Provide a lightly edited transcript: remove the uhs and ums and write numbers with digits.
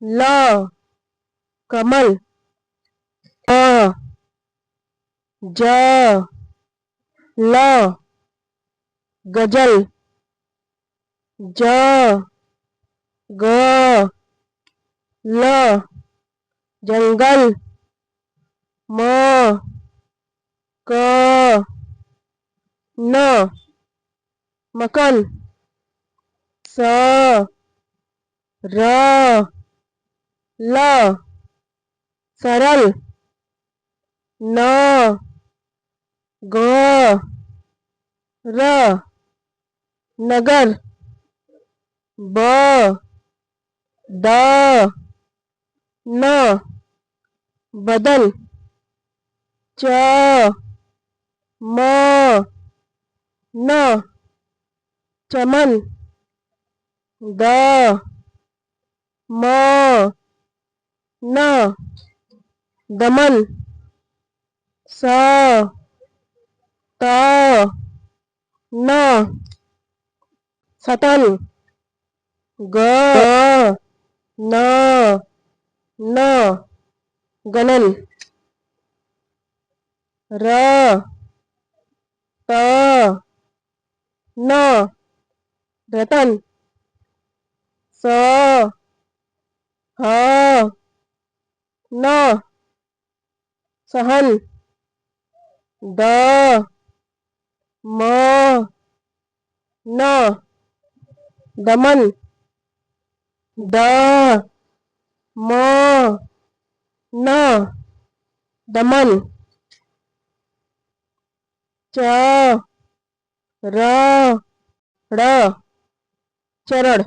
ल कमल, ज ल गजल, ज ग ल जंगल, म क न मकन, स र ल सरल, न ग र नगर, ब द न बदल, च म न चमन, द म न दमन, स त न सतन, ग न न गलन, र त न रतन, स ह न सहन, द म न दमन, द म न दमन, च र ड़ चरण।